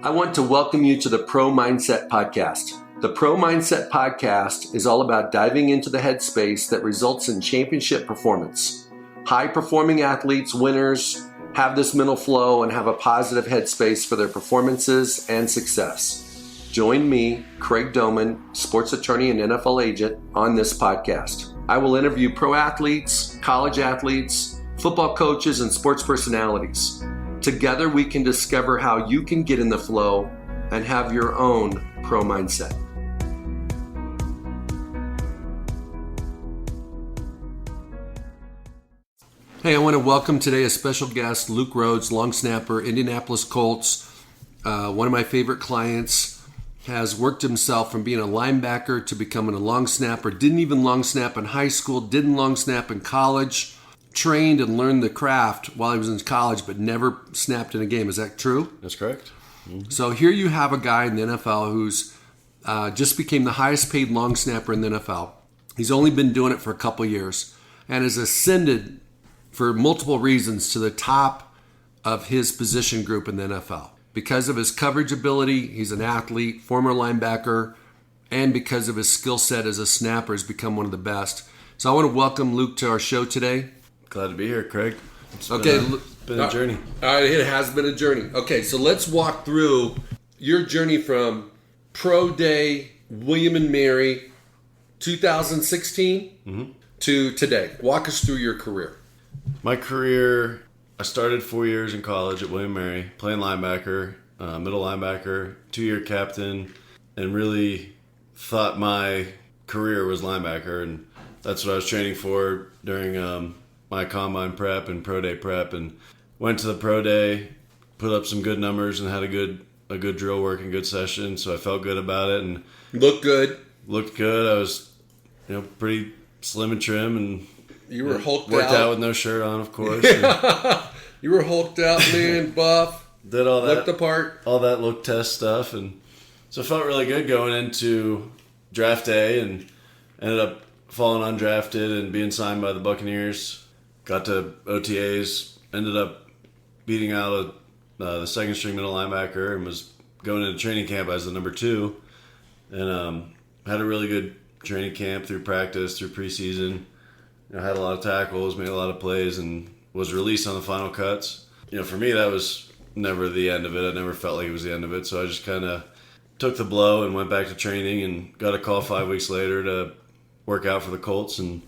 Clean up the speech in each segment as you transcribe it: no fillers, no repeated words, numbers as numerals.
I want to welcome you to the Pro Mindset Podcast. The Pro Mindset Podcast is all about diving into the headspace that results in championship performance. High-performing athletes, winners, have this mental flow and have a positive headspace for their performances and success. Join me, Craig Domann, sports attorney and NFL agent, on this podcast. I will interview pro athletes, college athletes, football coaches, and sports personalities. Together, we can discover how you can get in the flow and have your own pro mindset. Hey, I want to welcome today a special guest, Luke Rhodes, long snapper, Indianapolis Colts. One of my favorite clients, has worked himself from being a linebacker to becoming a long snapper. Didn't even long snap in high school, didn't long snap in college. Trained and learned the craft while he was in college, but never snapped in a game. Is that true? That's correct. Mm-hmm. So here you have a guy in the NFL who's just became the highest paid long snapper in the NFL. He's only been doing it for a couple years and has ascended for multiple reasons to the top of his position group in the NFL. Because of his coverage ability, he's an athlete, former linebacker, and because of his skill set as a snapper, has become one of the best. So I want to welcome Luke to our show today. Glad to be here, Craig. It's been a journey. All right, it has been a journey. Okay, so let's walk through your journey from Pro Day, William & Mary, 2016 to today. Walk us through your career. My career, I started 4 years in college at William & Mary, playing linebacker, middle linebacker, 2-year captain, and really thought my career was linebacker, and that's what I was training for during my combine prep and pro day prep, and went to the pro day, put up some good numbers, and had a good drill work and good session. So I felt good about it and looked good. I was, pretty slim and trim, and you were hulked worked out with no shirt on, of course. You were hulked out, man, buff. Did all that, looked apart, all that look test stuff, and so it felt really good going into draft day, and ended up falling undrafted and being signed by the Buccaneers. Got to OTAs, ended up beating out the second string middle linebacker, and was going into training camp as the number 2. And had a really good training camp through practice, through preseason. Had a lot of tackles, made a lot of plays, and was released on the final cuts. For me, that was never the end of it. I never felt like it was the end of it. So I just kind of took the blow and went back to training, and got a call 5 weeks later to work out for the Colts, and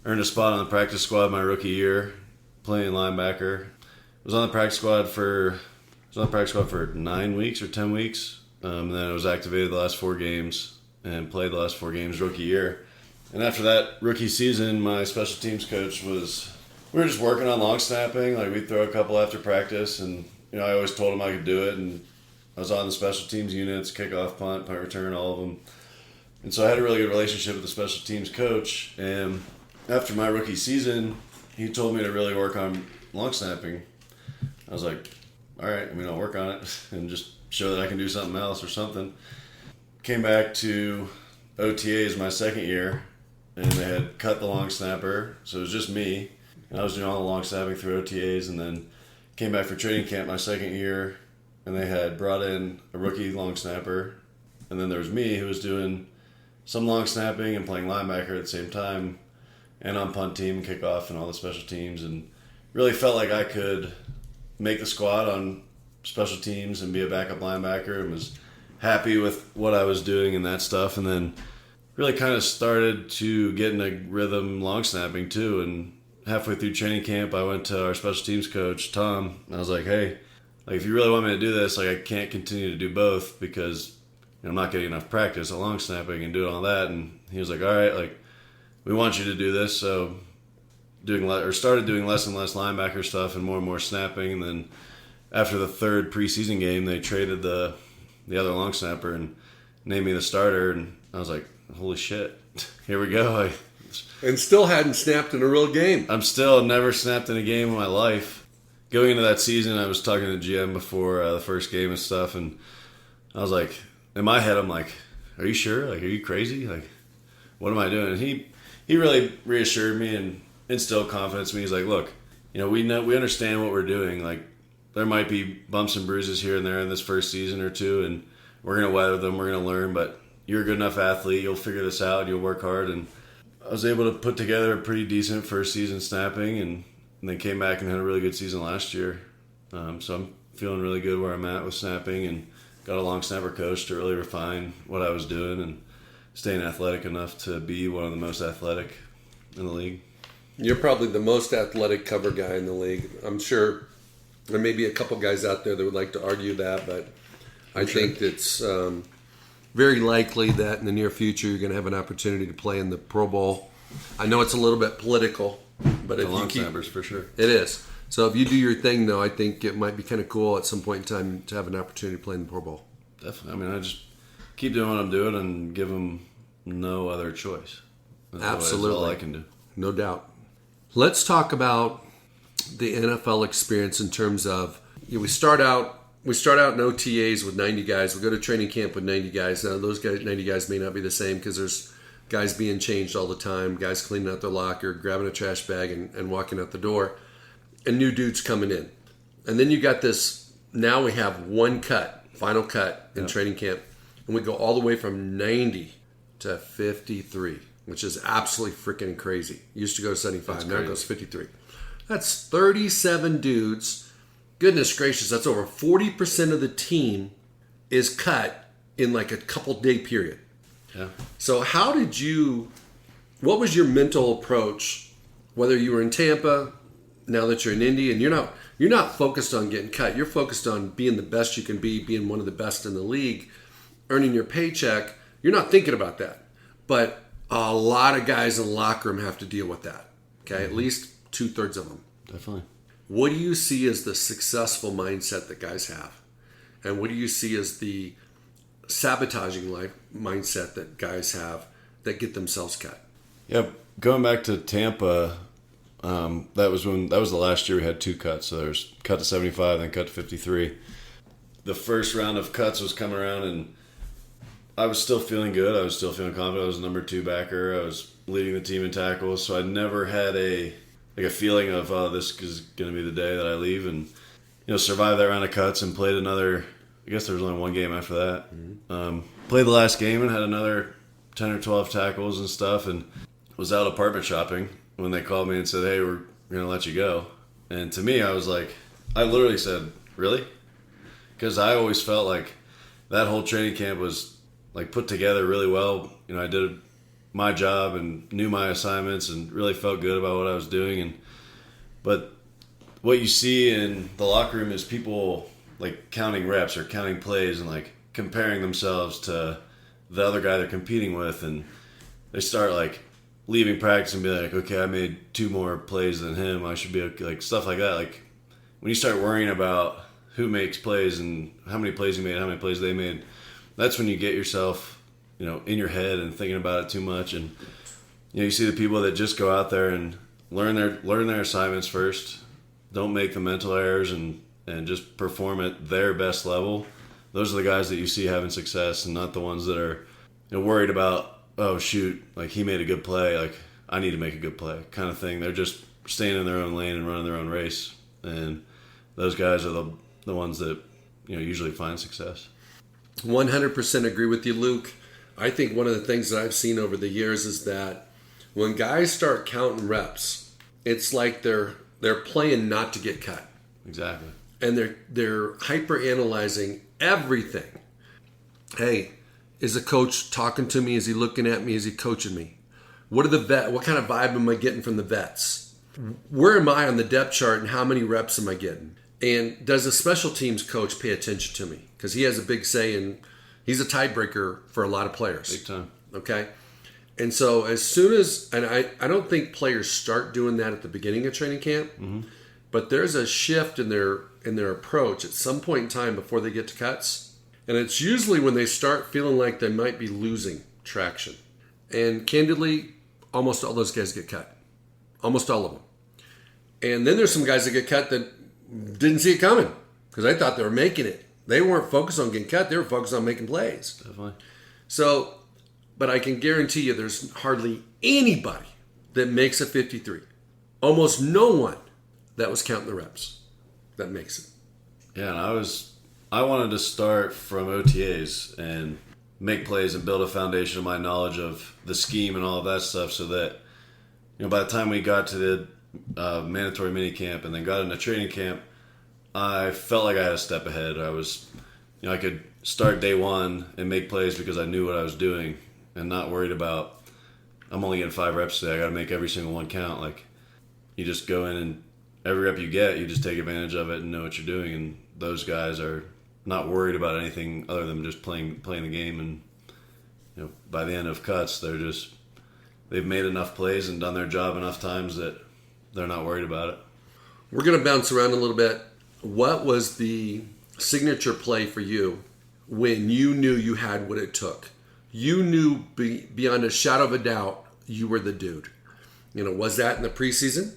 earned a spot on the practice squad my rookie year, playing linebacker. Was on the practice squad for 9 weeks or 10 weeks. And then I was activated the last 4 games and played the last 4 games rookie year. And after that rookie season, my special teams coach we were just working on long snapping. Like, we'd throw a couple after practice, and I always told him I could do it. And I was on the special teams units, kickoff, punt return, all of them. And so I had a really good relationship with the special teams coach. And after my rookie season, he told me to really work on long snapping. I was like, all right, I'll work on it and just show that I can do something else or something. Came back to OTAs my second year, and they had cut the long snapper, so it was just me. And I was doing all the long snapping through OTAs, and then came back for training camp my second year, and they had brought in a rookie long snapper, and then there was me who was doing some long snapping and playing linebacker at the same time, and on punt team, kickoff, and all the special teams, and really felt like I could make the squad on special teams and be a backup linebacker, and was happy with what I was doing and that stuff. And then really kind of started to get in a rhythm long snapping too. And halfway through training camp, I went to our special teams coach, Tom, and I was like, hey, if you really want me to do this, I can't continue to do both because I'm not getting enough practice at long snapping and doing all that. And he was like, all right, we want you to do this. So started doing less and less linebacker stuff and more snapping. And then after the 3rd preseason game, they traded the other long snapper and named me the starter. And I was like, holy shit, here we go. And still hadn't snapped in a real game. I'm still never snapped in a game in my life. Going into that season, I was talking to the GM before the first game and stuff. And I was like, in my head, I'm like, are you sure? Are you crazy? What am I doing? And he really reassured me and instilled confidence in me. He's like, look, we understand what we're doing. there might be bumps and bruises here and there in this first season or two, and we're going to weather them, we're going to learn, but you're a good enough athlete, you'll figure this out, you'll work hard. And I was able to put together a pretty decent first season snapping, and then came back and had a really good season last year. So I'm feeling really good where I'm at with snapping, and got a long snapper coach to really refine what I was doing and staying athletic enough to be one of the most athletic in the league. You're probably the most athletic cover guy in the league. I'm sure there may be a couple guys out there that would like to argue that, but I think it's very likely that in the near future you're going to have an opportunity to play in the Pro Bowl. I know it's a little bit political, but if long you keep, snappers for sure. It is. So if you do your thing, though, I think it might be kind of cool at some point in time to have an opportunity to play in the Pro Bowl. Definitely. I mean, I just keep doing what I'm doing and give them no other choice. Absolutely. That's all I can do. No doubt. Let's talk about the NFL experience in terms of, we start out in OTAs with 90 guys. We go to training camp with 90 guys. Now, those 90 guys may not be the same because there's guys being changed all the time, guys cleaning out their locker, grabbing a trash bag and walking out the door, and new dudes coming in. And then you got this, now we have one cut, final cut in training camp, and we go all the way from 90 to 53, which is absolutely freaking crazy. Used to go to 75, now it goes 53. That's 37 dudes. Goodness gracious, that's over 40% of the team is cut in like a couple day period. Yeah. So what was your mental approach, whether you were in Tampa, now that you're in Indy, and you're not focused on getting cut. You're focused on being the best you can be, being one of the best in the league, earning your paycheck. You're not thinking about that. But a lot of guys in the locker room have to deal with that. Okay, at least 2/3 of them. Definitely. What do you see as the successful mindset that guys have? And what do you see as the sabotaging mindset that guys have that get themselves cut? Yeah, going back to Tampa, that was the last year we had 2 cuts. So there's cut to 75, then cut to 53. The first round of cuts was coming around, and I was still feeling good. I was still feeling confident. I was number 2 backer. I was leading the team in tackles, so I never had a feeling of, oh, this is going to be the day that I leave, and survived that round of cuts and played another. I guess there was only one game after that. Mm-hmm. Played the last game and had another 10 or 12 tackles and stuff, and was out apartment shopping when they called me and said, hey, we're going to let you go. And to me, I was like, I literally said, really? Because I always felt like that whole training camp was like put together really well. I did my job and knew my assignments and really felt good about what I was doing. But what you see in the locker room is people like counting reps or counting plays and like comparing themselves to the other guy they're competing with, and they start like leaving practice and be like, okay, I made 2 more plays than him, I should be okay, like stuff like that. Like when you start worrying about who makes plays and how many plays you made, how many plays they made, that's when you get yourself in your head and thinking about it too much. And you see the people that just go out there and learn their assignments first, don't make the mental errors, and just perform at their best level. Those are the guys that you see having success, and not the ones that are worried about, oh shoot, like he made a good play, like I need to make a good play kind of thing. They're just staying in their own lane and running their own race, and those guys are the ones that usually find success. 100% agree with you, Luke. I think one of the things that I've seen over the years is that when guys start counting reps, it's like they're playing not to get cut. Exactly. And they're hyper analyzing everything. Hey, is the coach talking to me? Is he looking at me? Is he coaching me? What kind of vibe am I getting from the vets? Where am I on the depth chart, and how many reps am I getting? And does the special teams coach pay attention to me? Because he has a big say, and he's a tiebreaker for a lot of players. Big time. Okay? And so as soon as, and I don't think players start doing that at the beginning of training camp, but there's a shift in their approach at some point in time before they get to cuts. And it's usually when they start feeling like they might be losing traction. And candidly, almost all those guys get cut. Almost all of them. And then there's some guys that get cut that didn't see it coming because they thought they were making it. They weren't focused on getting cut. They were focused on making plays. Definitely. So, but I can guarantee you there's hardly anybody that makes a 53. Almost no one that was counting the reps that makes it. Yeah, and I wanted to start from OTAs and make plays and build a foundation of my knowledge of the scheme and all of that stuff, so that by the time we got to the mandatory mini camp and then got into training camp, I felt like I had a step ahead. I could start day one and make plays because I knew what I was doing and not worried about, I'm only getting 5 reps today, I got to make every single one count. Like, you just go in and every rep you get, you just take advantage of it and know what you're doing. And those guys are not worried about anything other than just playing the game. And by the end of cuts, they've made enough plays and done their job enough times that they're not worried about it. We're going to bounce around a little bit. What was the signature play for you when you knew you had what it took? You knew beyond a shadow of a doubt you were the dude. Was that in the preseason?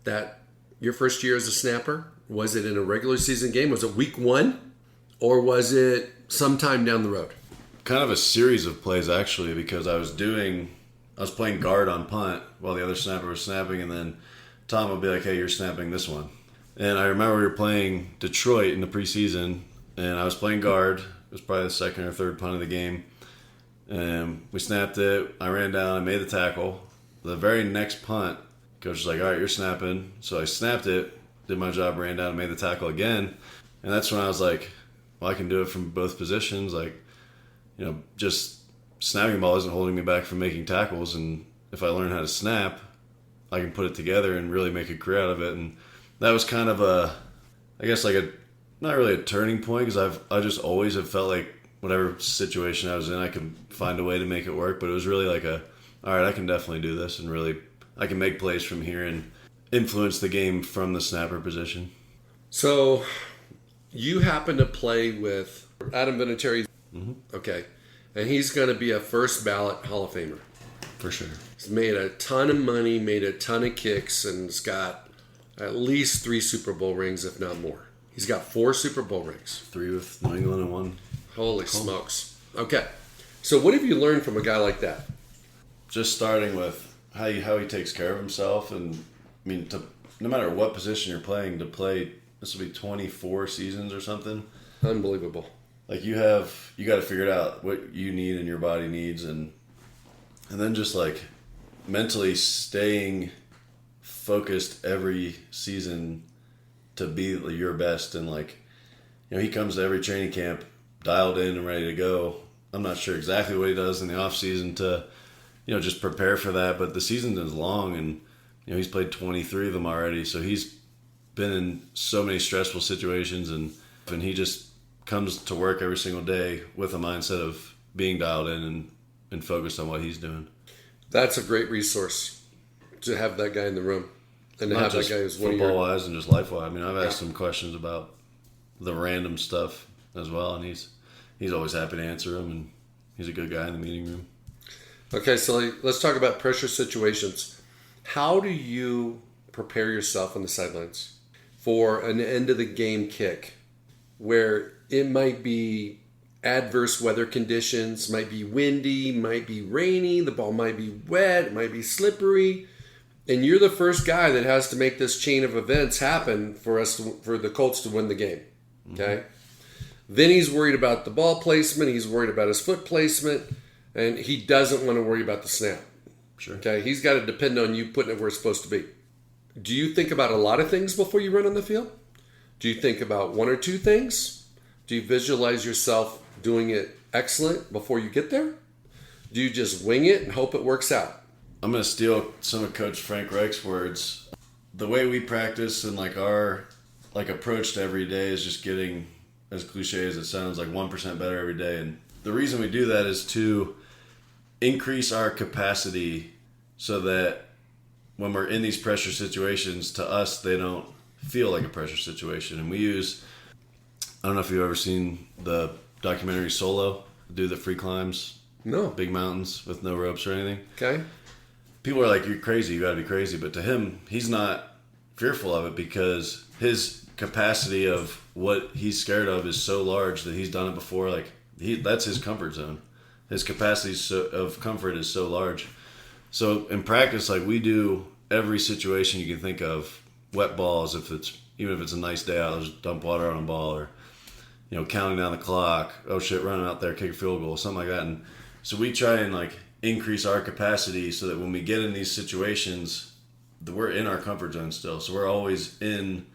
That your first year as a snapper? Was it in a regular season game? Was it week 1? Or was it sometime down the road? Kind of a series of plays, actually, because I was playing guard on punt while the other snapper was snapping, and then Tom would be like, hey, you're snapping this one. And I remember we were playing Detroit in the preseason, and I was playing guard. It was probably the second or third punt of the game. And we snapped it. I ran down. I made the tackle. The very next punt, coach was like, all right, you're snapping. So I snapped it, did my job, ran down, and made the tackle again. And that's when I was like, well, I can do it from both positions. Like, just snapping the ball isn't holding me back from making tackles. And if I learn how to snap, I can put it together and really make a career out of it. And that was kind of not really a turning point, because I just always have felt like whatever situation I was in, I could find a way to make it work. But it was really like all right, I can definitely do this, and really I can make plays from here and influence the game from the snapper position. So you happen to play with Adam Vinatieri. Mm-hmm. Okay. And he's going to be a first ballot Hall of Famer. For sure. He's made a ton of money, made a ton of kicks, and has got at least 3 Super Bowl rings, if not more. He's got 4 Super Bowl rings. 3 with New England and 1. Holy smokes. Okay. So what have you learned from a guy like that? Just starting with how he takes care of himself. And no matter what position you're playing, to play, this will be 24 seasons or something. Unbelievable. Like, you got to figure it out, what you need and your body needs. And then just like mentally staying focused every season to be your best. And he comes to every training camp dialed in and ready to go. I'm not sure exactly what he does in the off season to, just prepare for that. But the season is long, and he's played 23 of them already. So he's been in so many stressful situations, and he just comes to work every single day with a mindset of being dialed in and focused on what he's doing. That's a great resource to have that guy in the room, and to have that guy who's football wise and just life wise. I've asked him questions about the random stuff as well, and he's always happy to answer them, and he's a good guy in the meeting room. Okay, so let's talk about pressure situations. How do you prepare yourself on the sidelines for an end of the game kick where it might be adverse weather conditions, might be windy, might be rainy, the ball might be wet, it might be slippery, and you're the first guy that has to make this chain of events happen for the Colts to win the game. Okay? Mm-hmm. Then he's worried about the ball placement, he's worried about his foot placement, and he doesn't want to worry about the snap. Sure. Okay? He's got to depend on you putting it where it's supposed to be. Do you think about a lot of things before you run on the field? Do you think about 1 or 2 things? Do you visualize yourself doing it excellent before you get there? Do you just wing it and hope it works out? I'm going to steal some of Coach Frank Reich's words. The way we practice and our approach to every day is just getting, as cliche as it sounds, 1% better every day. And the reason we do that is to increase our capacity so that when we're in these pressure situations, to us, they don't feel like a pressure situation. And we use, I don't know if you've ever seen the documentary Solo, the dude that free climbs big mountains with no ropes or anything. Okay. People are like, you're crazy, you gotta be crazy. But to him, he's not fearful of it because his capacity of what he's scared of is so large that he's done it before. That's his comfort zone. His capacity of comfort is so large. So in practice, we do every situation you can think of wet balls. Even if it's a nice day out, I'll just dump water on a ball, or counting down the clock. Oh shit, running out there, kick a field goal, something like that. And so we try and increase our capacity so that when we get in these situations, we're in our comfort zone still. So we're always in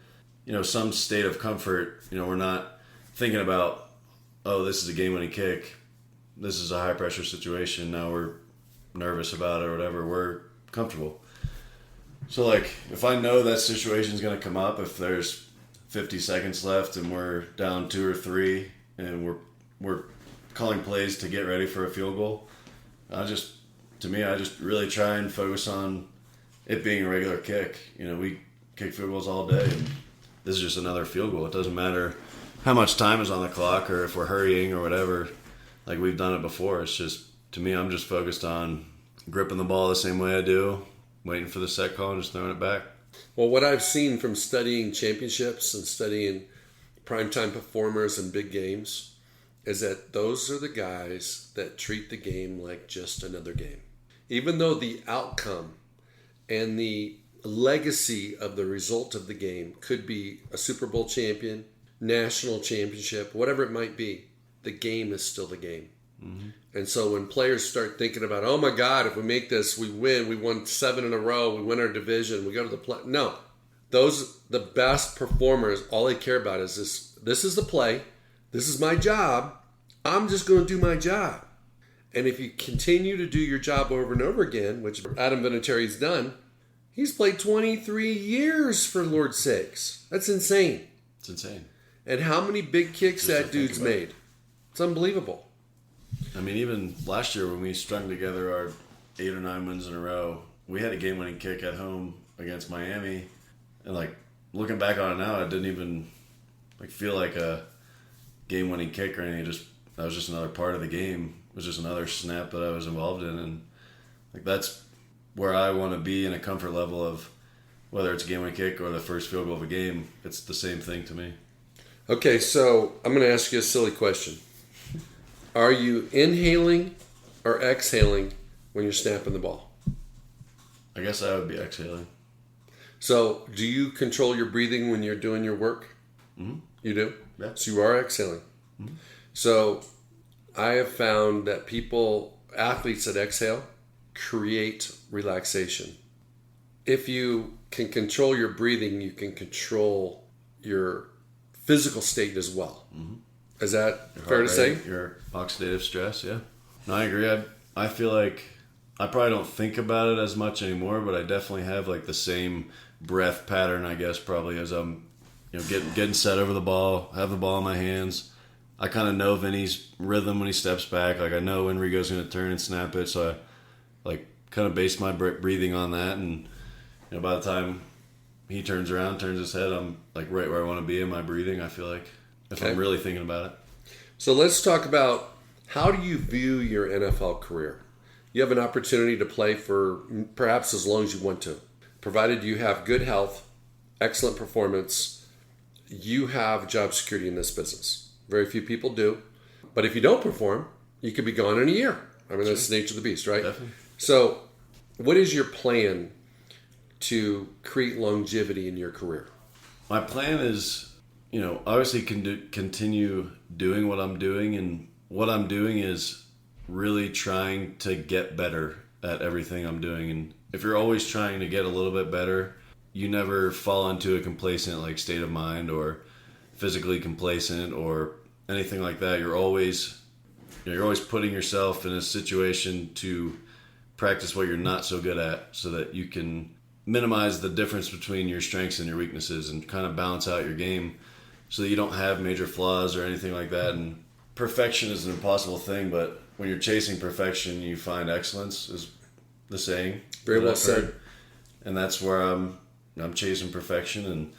some state of comfort. We're not thinking about, oh, this is a game-winning kick, this is a high-pressure situation, now we're nervous about it or whatever. We're comfortable. So, if I know that situation's going to come up, if there's 50 seconds left and we're down 2 or 3 and we're calling plays to get ready for a field goal, I just really try and focus on it being a regular kick. We kick field goals all day, and this is just another field goal. It doesn't matter how much time is on the clock or if we're hurrying or whatever. We've done it before. It's just, to me, I'm just focused on gripping the ball the same way I do, waiting for the set call and just throwing it back. Well, what I've seen from studying championships and studying primetime performers in big games is that those are the guys that treat the game like just another game. Even though the outcome and the legacy of the result of the game could be a Super Bowl champion, national championship, whatever it might be, the game is still the game. Mm-hmm. And so when players start thinking about, oh my God, if we make this, we win. We won 7 in a row. We win our division. We go to the play. No, the best performers, all they care about is this. This is the play. This is my job. I'm just going to do my job. And if you continue to do your job over and over again, which Adam Vinatieri's done, he's played 23 years, for Lord's sakes. That's insane. It's insane. And how many big kicks that dude's made. It's unbelievable. I mean, even last year when we strung together our 8 or 9 wins in a row, we had a game-winning kick at home against Miami. And, looking back on it now, it didn't even, feel like a game-winning kick or anything. That was just another part of the game. It was just another snap that I was involved in. And, that's where I want to be in a comfort level of whether it's a game-winning kick or the first field goal of a game. It's the same thing to me. Okay, so I'm going to ask you a silly question. Are you inhaling or exhaling when you're snapping the ball? I guess I would be exhaling. So do you control your breathing when you're doing your work? Mm-hmm. You do? Yeah. So you are exhaling. Mm-hmm. So I have found that athletes that exhale, create relaxation. If you can control your breathing, you can control your physical state as well. Mm-hmm. Is that fair to say? Your oxidative stress, yeah. No, I agree. I feel like I probably don't think about it as much anymore, but I definitely have the same breath pattern, I guess, probably as I'm getting set over the ball, have the ball in my hands. I kind of know Vinny's rhythm when he steps back. I know when Rigo's going to turn and snap it, so I kind of base my breathing on that. And by the time he turns around, turns his head, I'm right where I want to be in my breathing, I feel like. If I'm really thinking about it. So let's talk about, how do you view your NFL career? You have an opportunity to play for perhaps as long as you want to. Provided you have good health, excellent performance, you have job security in this business. Very few people do. But if you don't perform, you could be gone in a year. I mean, that's the nature of the beast, right? Definitely. So what is your plan to create longevity in your career? My plan is, obviously continue doing what I'm doing, and what I'm doing is really trying to get better at everything I'm doing. And if you're always trying to get a little bit better, you never fall into a complacent state of mind or physically complacent or anything like that. You're always putting yourself in a situation to practice what you're not so good at, so that you can minimize the difference between your strengths and your weaknesses and kind of balance out your game, so that you don't have major flaws or anything like that. And perfection is an impossible thing, but when you're chasing perfection, you find excellence, is the saying. Very well said. And that's where I'm chasing perfection,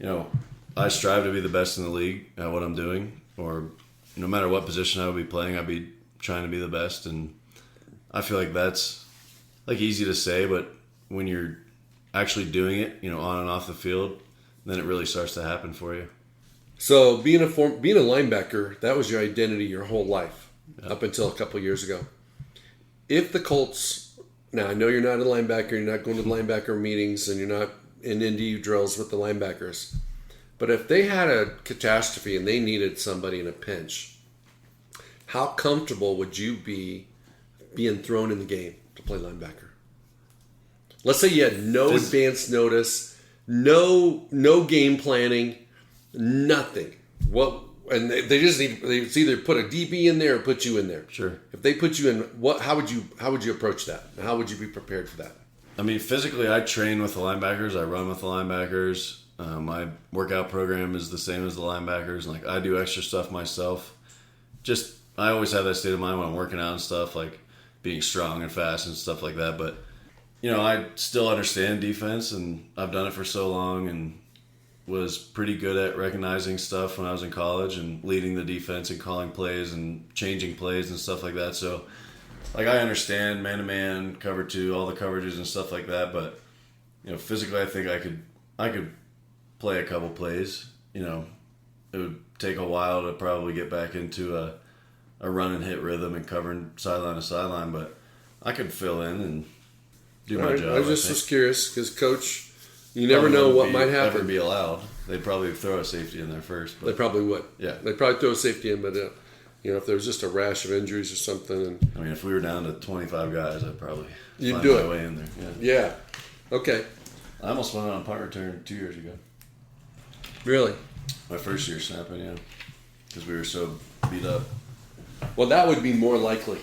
and I strive to be the best in the league at what I'm doing, or no matter what position I would be playing, I'd be trying to be the best. And I feel like that's easy to say, but when you're actually doing it, on and off the field, then it really starts to happen for you. So being a linebacker, that was your identity your whole life, up until a couple of years ago. If the Colts, now I know you're not a linebacker, you're not going to the linebacker meetings, and you're not in Indy drills with the linebackers. But if they had a catastrophe and they needed somebody in a pinch, how comfortable would you be being thrown in the game to play linebacker? Let's say you had no advance notice, no game planning, nothing. And they just need, it's either put a DB in there or put you in there. Sure. If they put you in, how would you approach that? How would you be prepared for that? I mean, physically, I train with the linebackers. I run with the linebackers. My workout program is the same as the linebackers. Like, I do extra stuff myself. Just, I always have that state of mind when I'm working out and stuff, like being strong and fast and stuff like that. But, I still understand defense, and I've done it for so long and was pretty good at recognizing stuff when I was in college and leading the defense and calling plays and changing plays and stuff like that. So, like, I understand man-to-man, cover two, all the coverages and stuff like that. But, physically, I think I could play a couple plays. It would take a while to probably get back into a run and hit rhythm and covering sideline to sideline, but I could fill in and do my job. I was curious because, Coach, you never know what might happen. Ever be allowed. They'd probably throw a safety in there first. But they probably would. Yeah. They'd probably throw a safety in, but if there was just a rash of injuries or something. I mean, if we were down to 25 guys, I'd probably find my way in there. Yeah. Okay. I almost went on a punt return 2 years ago. Really? My first year snapping, yeah. Because we were so beat up. Well, that would be more likely.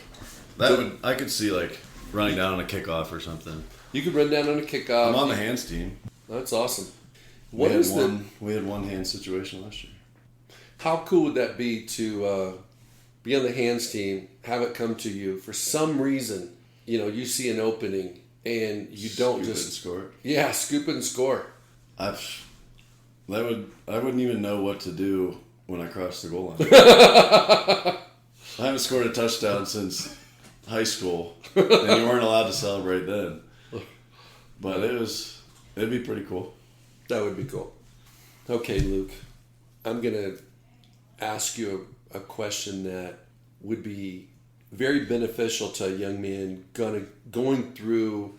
I could see, like, running down on a kickoff or something. You could run down on a kickoff. I'm on the hands team. That's awesome. We had one hand situation last year. How cool would that be to be on the hands team, have it come to you for some reason? You see an opening and you don't just score. Yeah, scoop it and score. I wouldn't even know what to do when I crossed the goal line. I haven't scored a touchdown since high school, and you weren't allowed to celebrate then. But it'd be pretty cool. That would be cool. Okay, Luke, I'm going to ask you a question that would be very beneficial to a young man going through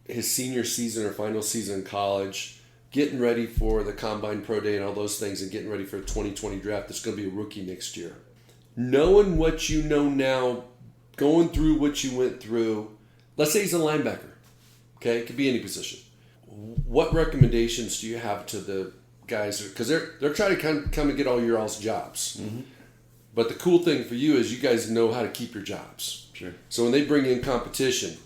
his senior season or final season in college, getting ready for the Combine Pro Day and all those things, and getting ready for the 2020 draft. That's going to be a rookie next year. Knowing what you know now, going through what you went through, let's say he's a linebacker. Okay, it could be any position. What recommendations do you have to the guys? Because they're trying to come and get all your all's jobs. Mm-hmm. But the cool thing for you is you guys know how to keep your jobs. Sure. So when they bring in competition,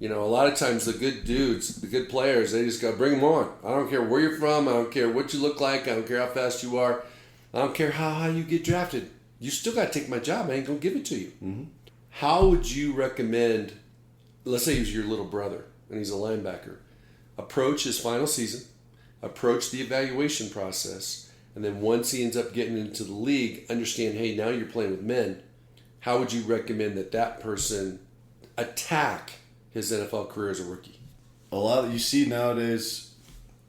a lot of times the good dudes, the good players, they just go, bring them on. I don't care where you're from. I don't care what you look like. I don't care how fast you are. I don't care how high you get drafted. You still got to take my job. I ain't going to give it to you. Mm-hmm. How would you recommend, let's say he's your little brother and he's a linebacker, approach his final season, approach the evaluation process, and then once he ends up getting into the league, understand, hey, now you're playing with men. How would you recommend that person attack his NFL career as a rookie? A lot you see nowadays,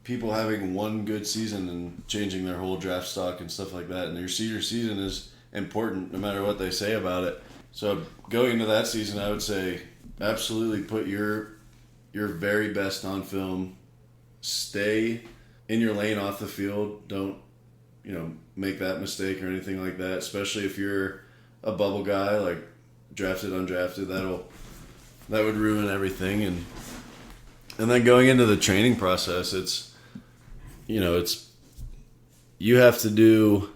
people having one good season and changing their whole draft stock and stuff like that. And your senior season is important no matter what they say about it. So going into that season, I would say absolutely put your very best on film. Stay in your lane off the field. Don't, make that mistake or anything like that, especially if you're a bubble guy, like drafted, undrafted. That would ruin everything. And then going into the training process, it's you have to do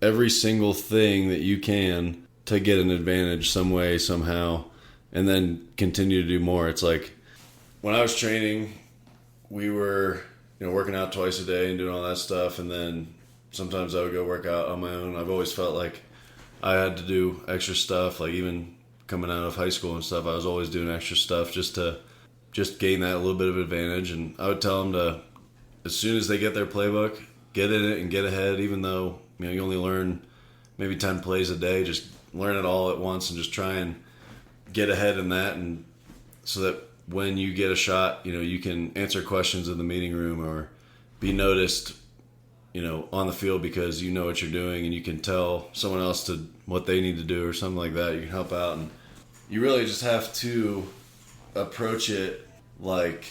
every single thing that you can to get an advantage some way, somehow, and then continue to do more. It's like when I was training, we were working out twice a day and doing all that stuff, and then sometimes I would go work out on my own. I've always felt like I had to do extra stuff, like even coming out of high school and stuff, I was always doing extra stuff just to gain that little bit of advantage. And I would tell them to, as soon as they get their playbook, get in it and get ahead, even though you only learn maybe 10 plays a day, just learn it all at once and just try and get ahead in that, and so that when you get a shot, you can answer questions in the meeting room or be noticed, on the field because you know what you're doing and you can tell someone else to what they need to do or something like that. You can help out, and you really just have to approach it like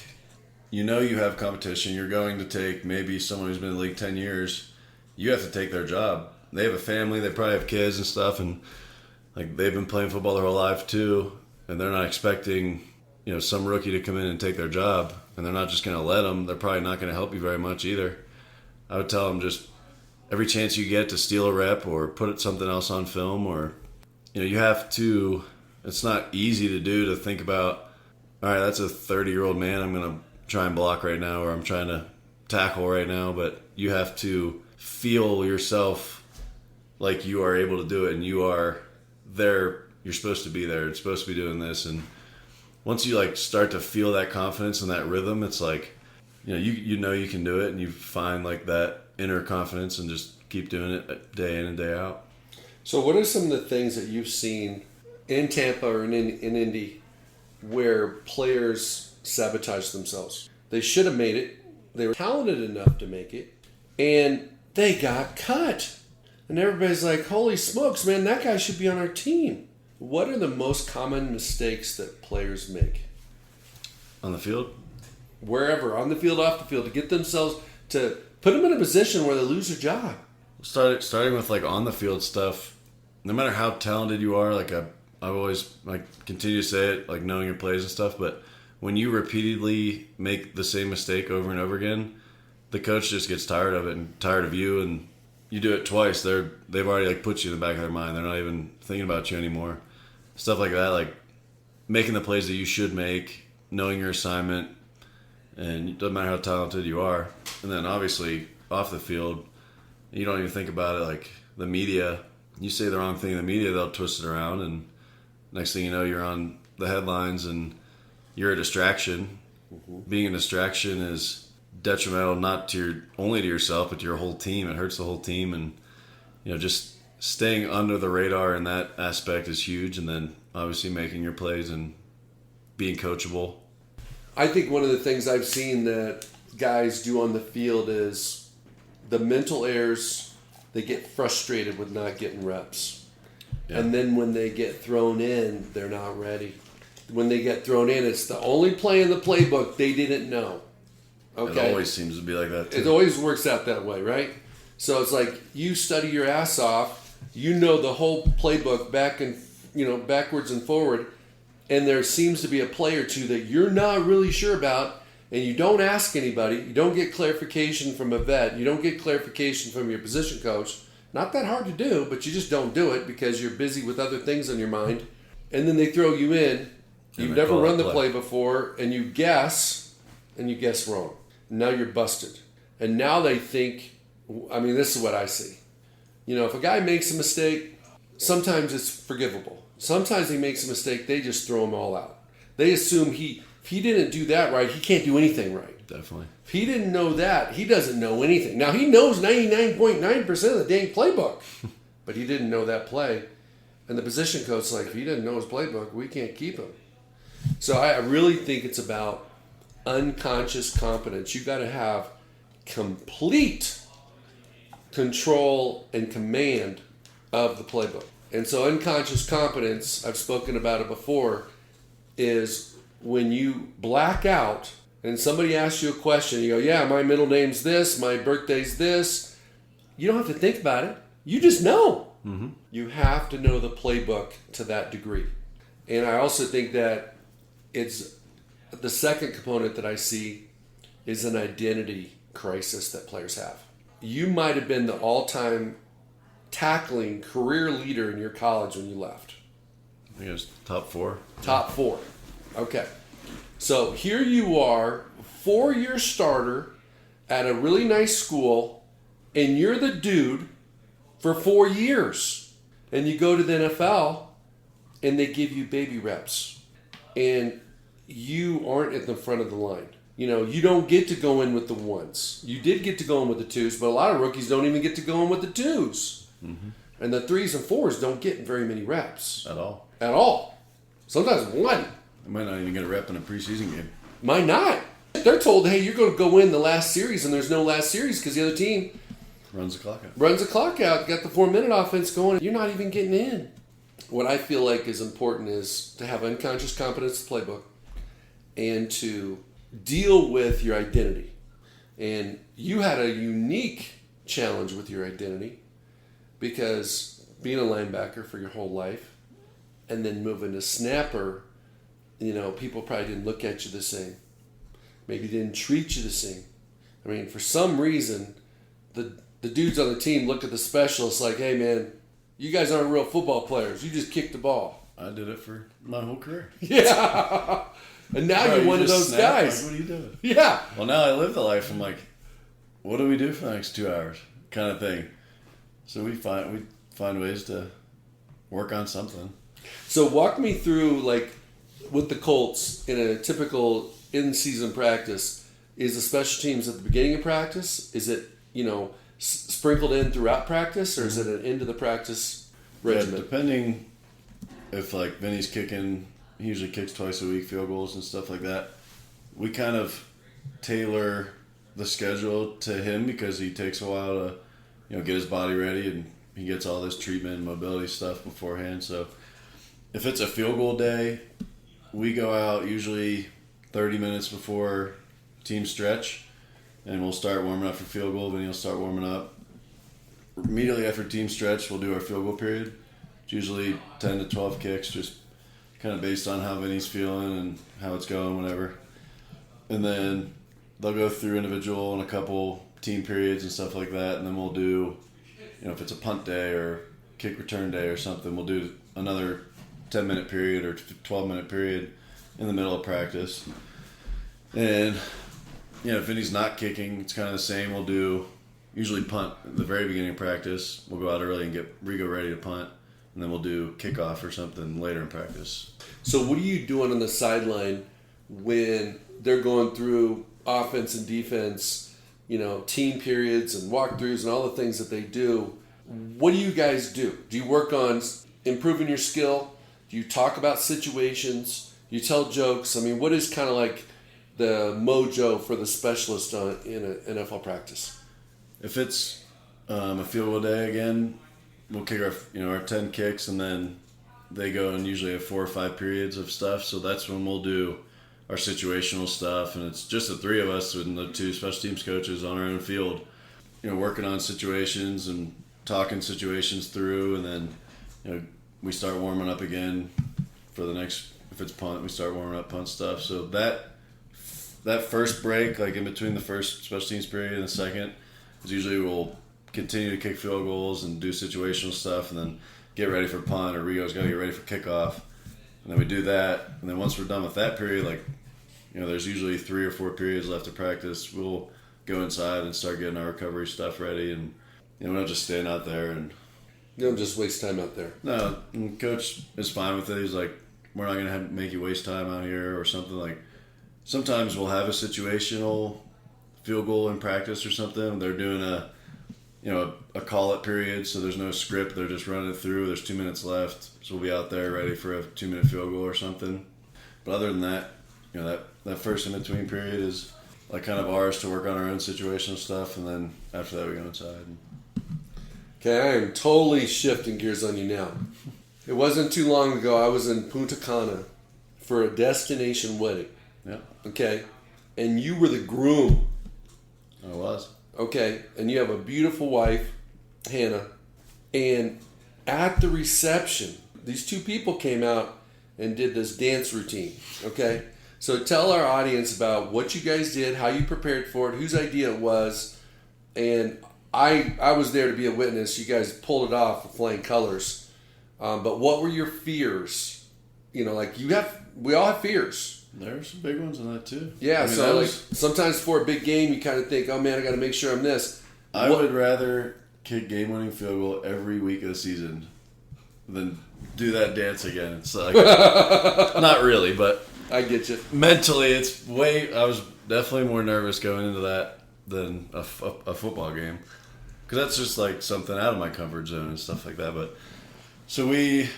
you know you have competition. You're going to take maybe someone who's been in the league 10 years. You have to take their job. They have a family. They probably have kids and stuff, and like they've been playing football their whole life too, and they're not expecting some rookie to come in and take their job, and they're not just going to let them. They're probably not going to help you very much either. I would tell them just every chance you get to steal a rep or put something else on film, or you have to. It's not easy to do, to think about, all right, that's a 30-year-old man I'm going to try and block right now, or I'm trying to tackle right now, but you have to feel yourself like you are able to do it, and you are there. You're supposed to be there. It's supposed to be doing this, and once you start to feel that confidence and that rhythm, it's like you know you can do it, and you find that inner confidence and just keep doing it day in and day out. So what are some of the things that you've seen in Tampa or in Indy where players sabotage themselves? They should have made it. They were talented enough to make it, and they got cut. And everybody's like, holy smokes, man, that guy should be on our team. What are the most common mistakes that players make? On the field? Wherever, on the field, off the field, to get themselves, to put them in a position where they lose their job. Starting with on the field stuff, no matter how talented you are, I've always continue to say it, knowing your plays and stuff, but when you repeatedly make the same mistake over and over again, the coach just gets tired of it and tired of you, and you do it twice, they've already put you in the back of their mind. They're not even thinking about you anymore. Stuff like that, making the plays that you should make, knowing your assignment, and it doesn't matter how talented you are. And then obviously off the field, you don't even think about it. The media, you say the wrong thing in the media, they'll twist it around, and next thing you know, you're on the headlines and you're a distraction. Mm-hmm. Being a distraction is detrimental not only to yourself, but to your whole team. It hurts the whole team, and just staying under the radar in that aspect is huge. And then obviously making your plays and being coachable. I think one of the things I've seen that guys do on the field is the mental errors. They get frustrated with not getting reps. Yeah. And then when they get thrown in, they're not ready. When they get thrown in, it's the only play in the playbook they didn't know. Okay. It always seems to be like that too. It always works out that way, right? So it's you study your ass off, you know the whole playbook backwards and forward, and there seems to be a play or two that you're not really sure about, and you don't ask anybody, you don't get clarification from a vet, you don't get clarification from your position coach. Not that hard to do, but you just don't do it because you're busy with other things on your mind. And then they throw you in, you've never run the play before, and you guess wrong. Now you're busted. And now they think, this is what I see. If a guy makes a mistake, sometimes it's forgivable. Sometimes he makes a mistake, they just throw him all out. They assume if he didn't do that right, he can't do anything right. Definitely. If he didn't know that, he doesn't know anything. Now, he knows 99.9% of the dang playbook, but he didn't know that play. And the position coach's if he didn't know his playbook, we can't keep him. So I really think it's about unconscious competence. You got to have complete control and command of the playbook. And so unconscious competence, I've spoken about it before, is when you black out and somebody asks you a question, you go, yeah, my middle name's this, my birthday's this. You don't have to think about it. You just know. Mm-hmm. You have to know the playbook to that degree. And I also think that it's the second component that I see is an identity crisis that players have. You might have been the all-time tackling career leader in your college when you left. I think it was top 4. Top 4. Okay. So here you are, 4-year starter at a really nice school, and you're the dude for 4 years. And you go to the NFL, and they give you baby reps. And you aren't at the front of the line. You don't get to go in with the ones. You did get to go in with the twos, but a lot of rookies don't even get to go in with the twos. Mm-hmm. And the 3s and 4s don't get very many reps. At all. At all. Sometimes 1. They might not even get a rep in a preseason game. Might not. They're told, hey, you're going to go in the last series, and there's no last series because the other team runs the clock out. Got the 4-minute offense going. You're not even getting in. What I feel like is important is to have unconscious competence in the playbook and to deal with your identity. And you had a unique challenge with your identity because being a linebacker for your whole life and then moving to snapper, people probably didn't look at you the same. Maybe didn't treat you the same. I mean, for some reason, the dudes on the team look at the specialists like, hey, man, you guys aren't real football players. You just kick the ball. I did it for my whole career. Yeah. And now you're one of those guys. Like, what are you doing? Yeah. Well, now I live the life. I'm like, what do we do for the next 2 hours? Kind of thing. So we find ways to work on something. So walk me through, like, with the Colts in a typical in-season practice. Is the special teams at the beginning of practice? Is it, sprinkled in throughout practice, or is it an end of the practice regimen? Yeah, depending if, like, Vinny's kicking, he usually kicks twice a week, field goals and stuff like that. We kind of tailor the schedule to him because he takes a while to, get his body ready, and he gets all this treatment and mobility stuff beforehand. So if it's a field goal day, we go out usually 30 minutes before team stretch, and we'll start warming up for field goal. Vinny will start warming up. Immediately after team stretch, we'll do our field goal period. It's usually 10 to 12 kicks, just kind of based on how Vinny's feeling and how it's going, whatever. And then they'll go through individual and a couple team periods and stuff like that, and then we'll do, if it's a punt day or kick return day or something, we'll do another 10-minute period or 12-minute period in the middle of practice. And, if Vinny's not kicking, it's kind of the same. We'll do usually punt at the very beginning of practice. We'll go out early and get Rigo ready to punt, and then we'll do kickoff or something later in practice. So what are you doing on the sideline when they're going through offense and defense, team periods and walkthroughs and all the things that they do? What do you guys do? Do you work on improving your skill? Do you talk about situations? Do you tell jokes? I mean, what is kind of like the mojo for the specialist in an NFL practice? If it's a field goal day again, we'll kick our 10 kicks, and then they go and usually have 4 or 5 periods of stuff. So that's when we'll do our situational stuff, and it's just the 3 of us and the 2 special teams coaches on our own field, working on situations and talking situations through, and then we start warming up again for the next. If it's punt, we start warming up punt stuff. So that first break, like in between the first special teams period and the second, is usually we'll continue to kick field goals and do situational stuff, and then get ready for punt, or Rigo's got to get ready for kickoff. And then we do that, and then once we're done with that period, there's usually 3 or 4 periods left to practice, we'll go inside and start getting our recovery stuff ready, and we don't just stand out there and you don't just waste time out there. No, and coach is fine with it. He's like, we're not going to make you waste time out here or something. Like, sometimes we'll have a situational field goal in practice or something. They're doing a call-it period, so there's no script. They're just running it through. There's 2 minutes left, so we'll be out there ready for a 2-minute field goal or something. But other than that, that first in-between period is like kind of ours to work on our own situational stuff, and then after that we go inside. Okay, I am totally shifting gears on you now. It wasn't too long ago I was in Punta Cana for a destination wedding. Yeah. Okay, and you were the groom. I was. Okay, and you have a beautiful wife, Hannah, and at the reception, these 2 people came out and did this dance routine, okay? So tell our audience about what you guys did, how you prepared for it, whose idea it was, and I was there to be a witness. You guys pulled it off with flying colors, but what were your fears? We all have fears. There's some big ones in that too. Yeah, sometimes for a big game, you kind of think, oh man, I got to make sure I'm this. I would rather kick game-winning field goal every week of the season than do that dance again. It's like, not really, but I get you. Mentally, I was definitely more nervous going into that than a football game, because that's just like something out of my comfort zone and stuff like that. But so we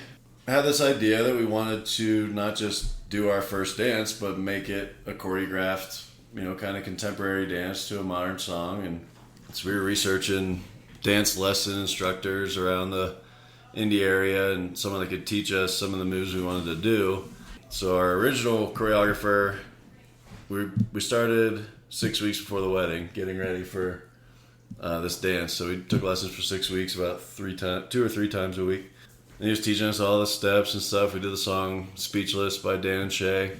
had this idea that we wanted to not just do our first dance, but make it a choreographed, kind of contemporary dance to a modern song. And so we were researching dance lesson instructors around the Indy area and someone that could teach us some of the moves we wanted to do. So our original choreographer we started 6 weeks before the wedding, getting ready for this dance. So we took lessons for 6 weeks, about 2 or 3 times a week. And he was teaching us all the steps and stuff. We did the song "Speechless" by Dan and Shay,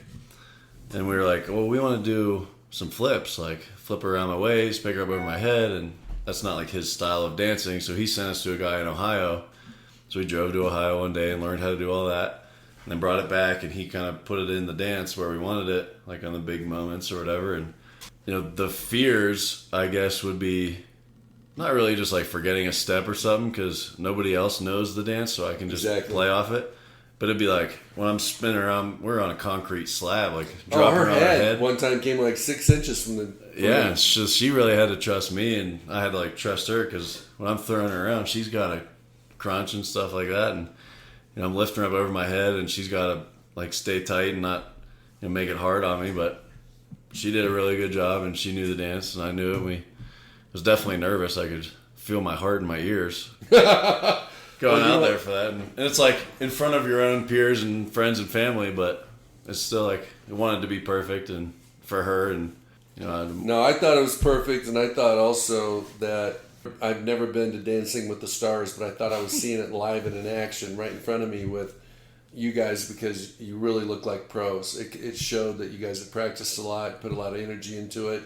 and we were like, "Well, we want to do some flips, like flip her around my waist, pick her up over my head," and that's not like his style of dancing. So he sent us to a guy in Ohio. So we drove to Ohio one day and learned how to do all that. And then brought it back, and he kind of put it in the dance where we wanted it, like on the big moments or whatever. And, the fears, I guess, would be not really just like forgetting a step or something because nobody else knows the dance, so I can just play off it. But it'd be like when I'm spinning around, we're on a concrete slab, like dropping her on her head. One time came like 6 inches from the. Yeah, it's just, she really had to trust me, and I had to like trust her because when I'm throwing her around, she's got to crunch and stuff like that, and I'm lifting her up over my head, and she's got to like stay tight and not make it hard on me. But she did a really good job, and she knew the dance, and I knew it. We was definitely nervous. I could feel my heart in my ears going out there for that, and it's like in front of your own peers and friends and family, but it's still like it wanted to be perfect, and for her, and No, I thought it was perfect, and I thought also that I've never been to Dancing with the Stars, but I thought I was seeing it live and in action right in front of me with you guys because you really look like pros. It showed that you guys had practiced a lot, put a lot of energy into it.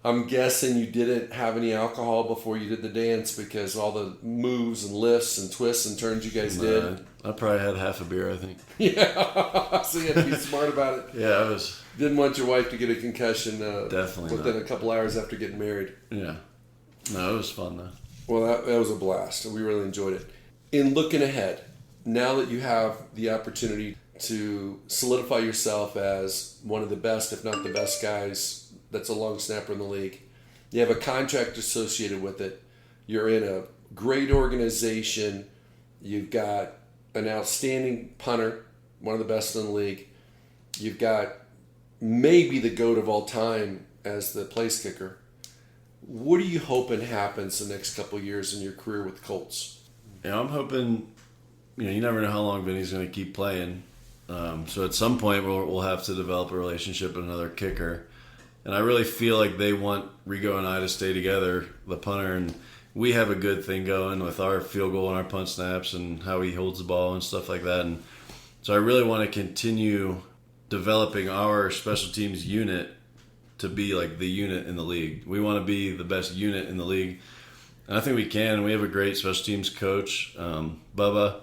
I'm guessing you didn't have any alcohol before you did the dance because all the moves and lifts and twists and turns you guys did. I probably had half a beer, I think. Yeah, so you had to be smart about it. Yeah, I was. Didn't want your wife to get a concussion definitely within not. a couple hours after getting married. Yeah. No, it was fun, though. Well, that was a blast. We really enjoyed it. In looking ahead, now that you have the opportunity to solidify yourself as one of the best, if not the best guys that's a long snapper in the league, you have a contract associated with it, you're in a great organization, you've got an outstanding punter, one of the best in the league, you've got maybe the GOAT of all time as the place kicker. What are you hoping happens the next couple of years in your career with the Colts? I'm hoping, you never know how long Vinny's going to keep playing. So at some point we'll have to develop a relationship with another kicker. And I really feel like they want Rigo and I to stay together, the punter, and we have a good thing going with our field goal and our punt snaps and how he holds the ball and stuff like that. And so I really want to continue developing our special teams unit to be like the unit in the league. We want to be the best unit in the league. And I think we can. We have a great special teams coach, Bubba.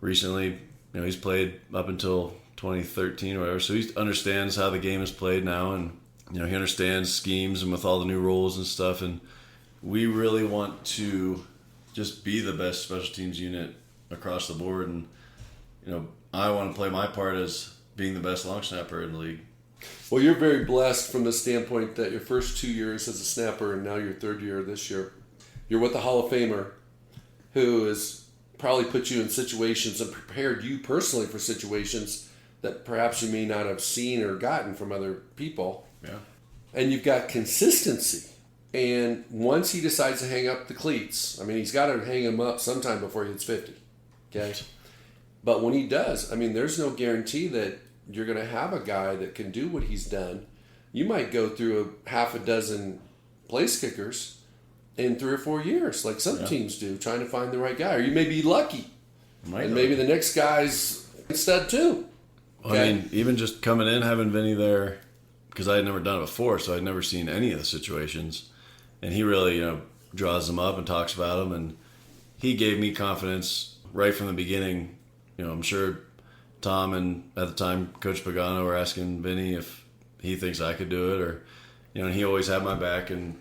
Recently, he's played up until 2013 or whatever, so he understands how the game is played now, and he understands schemes and with all the new rules and stuff. And we really want to just be the best special teams unit across the board. And I want to play my part as being the best long snapper in the league. Well, you're very blessed from the standpoint that your first 2 years as a snapper and now your third year this year, you're with a Hall of Famer who has probably put you in situations and prepared you personally for situations that perhaps you may not have seen or gotten from other people. Yeah. And you've got consistency. And once he decides to hang up the cleats, he's got to hang them up sometime before he hits 50. Okay? But when he does, there's no guarantee that you're going to have a guy that can do what he's done. You might go through a half a dozen place kickers in 3 or 4 years, like some teams do, trying to find the right guy. Or you may be lucky. Maybe the next guy's instead too. Okay? Even just coming in, having Vinny there, because I had never done it before, so I'd never seen any of the situations. And he really, draws them up and talks about them. And he gave me confidence right from the beginning. I'm sure Tom and at the time Coach Pagano were asking Vinny if he thinks I could do it, or and he always had my back and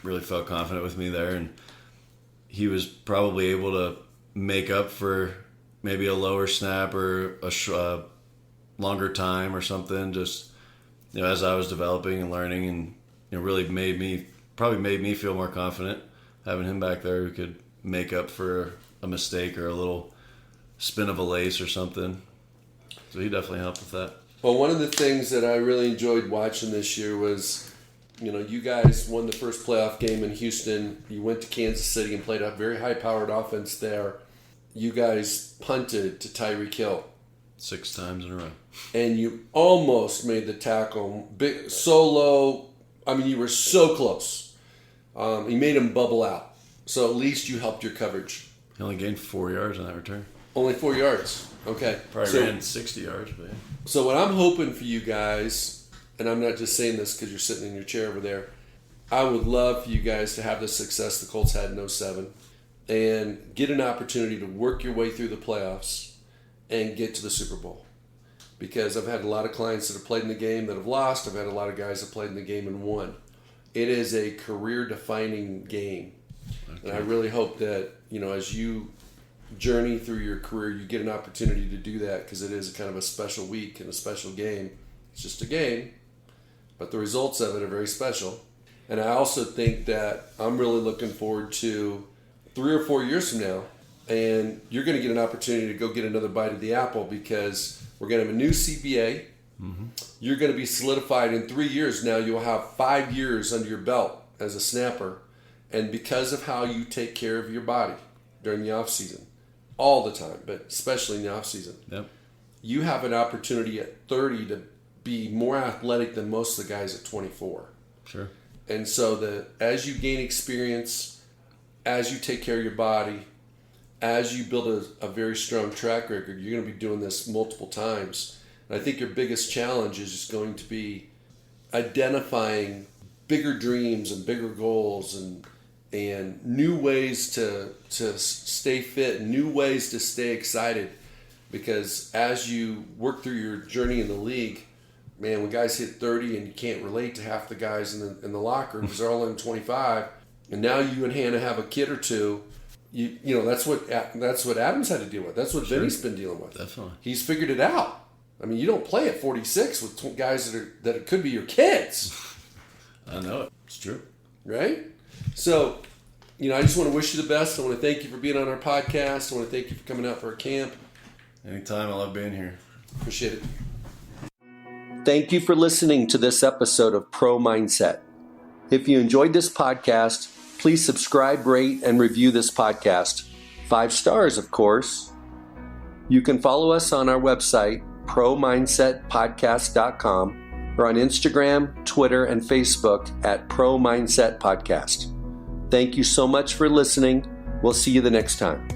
really felt confident with me there. And he was probably able to make up for maybe a lower snap or a longer time or something, just as I was developing and learning, and really made me feel more confident having him back there who could make up for a mistake or a little spin of a lace or something. So he definitely helped with that. Well, one of the things that I really enjoyed watching this year was, you guys won the first playoff game in Houston. You went to Kansas City and played a very high-powered offense there. You guys punted to Tyreek Hill. 6 times in a row. And you almost made the tackle big, so low. I mean, you were so close. You made him bubble out. So at least you helped your coverage. He only gained 4 yards on that return. Only 4 yards. Okay. Probably ran 60 yards, but yeah. So what I'm hoping for you guys, and I'm not just saying this because you're sitting in your chair over there, I would love for you guys to have the success the Colts had in 2007 and get an opportunity to work your way through the playoffs and get to the Super Bowl. Because I've had a lot of clients that have played in the game that have lost. I've had a lot of guys that played in the game and won. It is a career-defining game. Okay. And I really hope that, as you journey through your career, you get an opportunity to do that, because it is kind of a special week and a special game. It's just a game, but the results of it are very special. And I also think that I'm really looking forward to 3 or 4 years from now, and you're going to get an opportunity to go get another bite of the apple, because we're going to have a new CBA. Mm-hmm. You're going to be solidified in 3 years. Now you'll have 5 years under your belt as a snapper. And because of how you take care of your body during the off season, all the time, but especially in the off season, yep, you have an opportunity at 30 to be more athletic than most of the guys at 24. Sure. And so as you gain experience, as you take care of your body, as you build a very strong track record, you're going to be doing this multiple times. And I think your biggest challenge is just going to be identifying bigger dreams and bigger goals and new ways to stay fit, new ways to stay excited. Because as you work through your journey in the league, man, when guys hit 30 and you can't relate to half the guys in the locker because they're all in 25, and now you and Hannah have a kid or two, you know that's what Adam's had to deal with. That's what Sure. Vinny's been dealing with. Definitely. He's figured it out. I mean, you don't play at 46 with guys that could be your kids. I know it. It's true. Right? So, I just want to wish you the best. I want to thank you for being on our podcast. I want to thank you for coming out for our camp. Anytime. I love being here. Appreciate it. Thank you for listening to this episode of Pro Mindset. If you enjoyed this podcast, please subscribe, rate, and review this podcast. 5 stars, of course. You can follow us on our website, ProMindsetPodcast.com, or on Instagram, Twitter, and Facebook at Pro Mindset Podcast. Thank you so much for listening. We'll see you the next time.